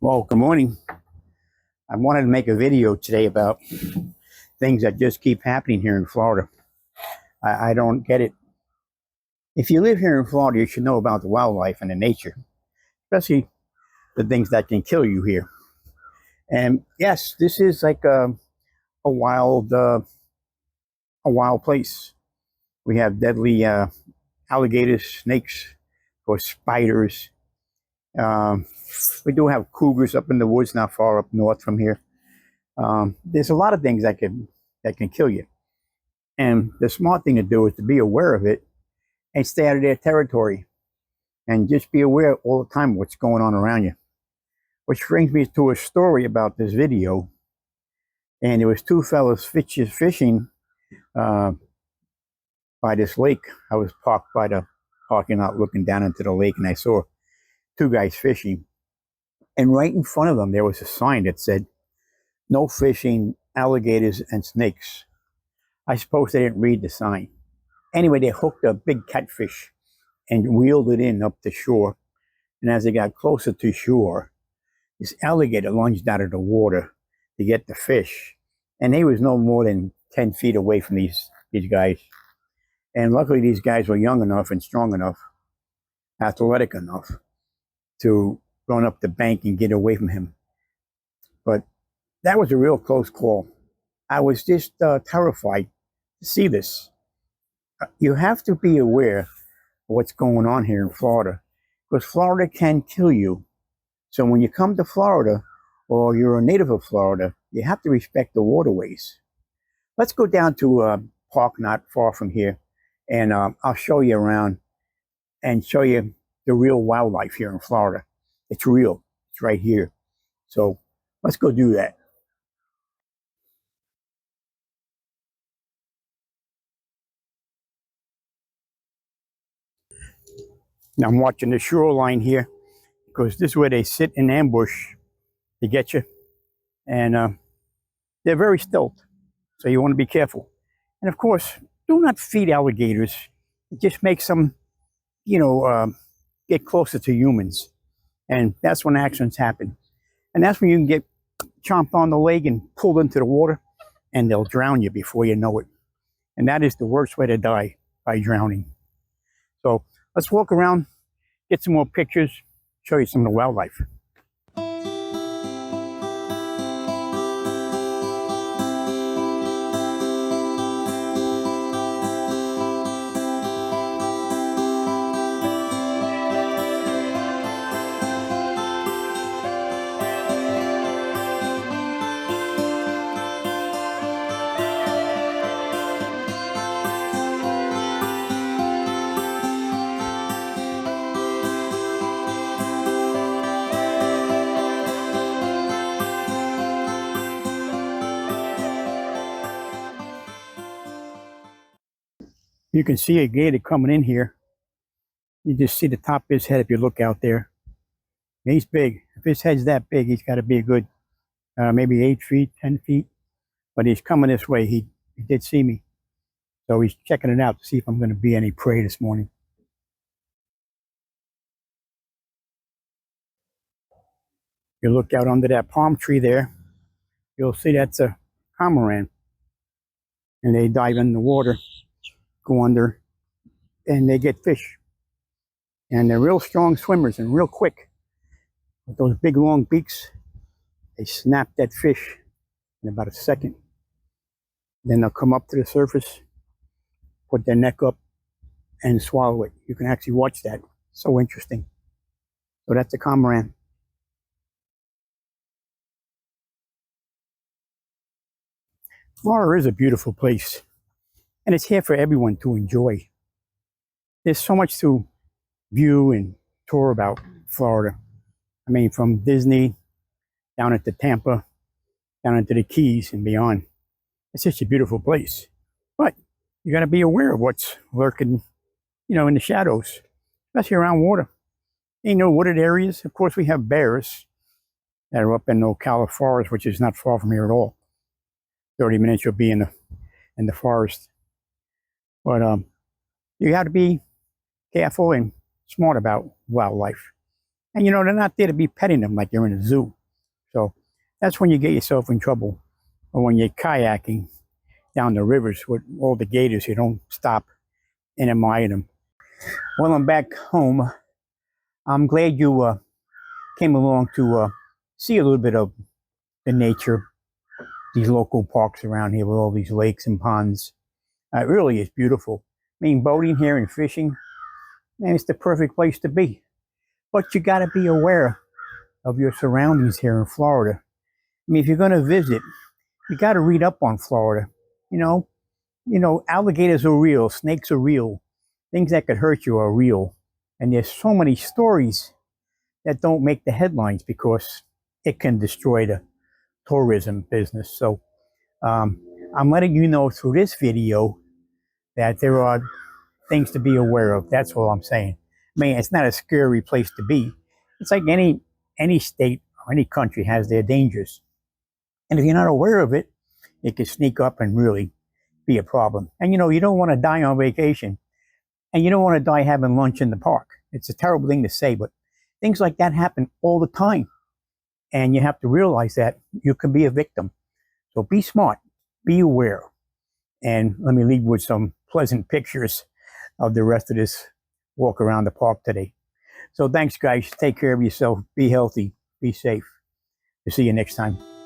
Well, good morning. I wanted to make a video today about things that just keep happening here in Florida. I don't get it. If you live here in Florida, you should know about the wildlife and the nature, especially the things that can kill you here. And yes, this is like a wild, a wild place. We have deadly alligators, snakes, or spiders. Um, we do have cougars up in the woods, not far up north from here. There's a lot of things that can kill you. And the smart thing to do is to be aware of it and stay out of their territory and just be aware all the time of what's going on around you. Which brings me to a story about this video. And there was two fellows fishing by this lake. I was parked by the parking lot looking down into the lake, and I saw two guys fishing. And right in front of them, there was a sign that said, "No fishing, alligators and snakes." I suppose they didn't read the sign. Anyway, they hooked a big catfish and wheeled it in up the shore. And as they got closer to shore, this alligator lunged out of the water to get the fish. And they was no more than 10 feet away from these guys. And luckily, these guys were young enough and strong enough, athletic enough to run up the bank and get away from him. But that was a real close call. I was just terrified to see this. You have to be aware of what's going on here in Florida, because Florida can kill you. So when you come to Florida, or you're a native of Florida, you have to respect the waterways. Let's go down to a park not far from here, and I'll show you around and show you the real wildlife here in Florida. It's real. It's right here. So let's go do that. Now I'm watching the shoreline here, because this is where they sit in ambush to get you. And they're very stealth, so you want to be careful. And of course, do not feed alligators. It just makes them, get closer to humans. And that's when accidents happen. And that's when you can get chomped on the leg and pulled into the water, and they'll drown you before you know it. And that is the worst way to die, by drowning. So let's walk around, get some more pictures, show you some of the wildlife. You can see a gator coming in here. You just see the top of his head if you look out there. He's big. If his head's that big, he's got to be a good maybe 8 feet, 10 feet. But he's coming this way. He did see me. So he's checking it out to see if I'm going to be any prey this morning. You look out under that palm tree there, you'll see that's a cormorant. And they dive in the water, go under, and they get fish. And they're real strong swimmers and real quick. With those big long beaks, they snap that fish in about a second. Then they'll come up to the surface, put their neck up, and swallow it. You can actually watch that. So interesting. So that's a cormorant. Florida is a beautiful place, and it's here for everyone to enjoy. There's so much to view and tour about Florida. I mean, from Disney down into Tampa, down into the Keys and beyond. It's just a beautiful place. But you got to be aware of what's lurking, in the shadows, especially around water. In wooded areas, of course, we have bears that are up in Ocala Forest, which is not far from here at all. 30 minutes you'll be in the forest. But you have to be careful and smart about wildlife. And they're not there to be petting them like you're in a zoo. So that's when you get yourself in trouble. Or when you're kayaking down the rivers with all the gators, you don't stop and admire them. Well, I'm back home. I'm glad you came along to see a little bit of the nature, these local parks around here with all these lakes and ponds. It really is beautiful. I mean, boating here and fishing, man, it's the perfect place to be. But you got to be aware of your surroundings here in Florida. I mean, if you're going to visit, you got to read up on Florida. Alligators are real, snakes are real, things that could hurt you are real. And there's so many stories that don't make the headlines because it can destroy the tourism business. So I'm letting you know through this video that there are things to be aware of. That's all I'm saying. I mean, it's not a scary place to be. It's like any state or any country has their dangers. And if you're not aware of it, it can sneak up and really be a problem. And you don't want to die on vacation. And you don't want to die having lunch in the park. It's a terrible thing to say, but things like that happen all the time. And you have to realize that you can be a victim. So be smart, be aware. And let me leave with some pleasant pictures of the rest of this walk around the park today. So thanks, guys. Take care of yourself. Be healthy. Be safe. We'll see you next time.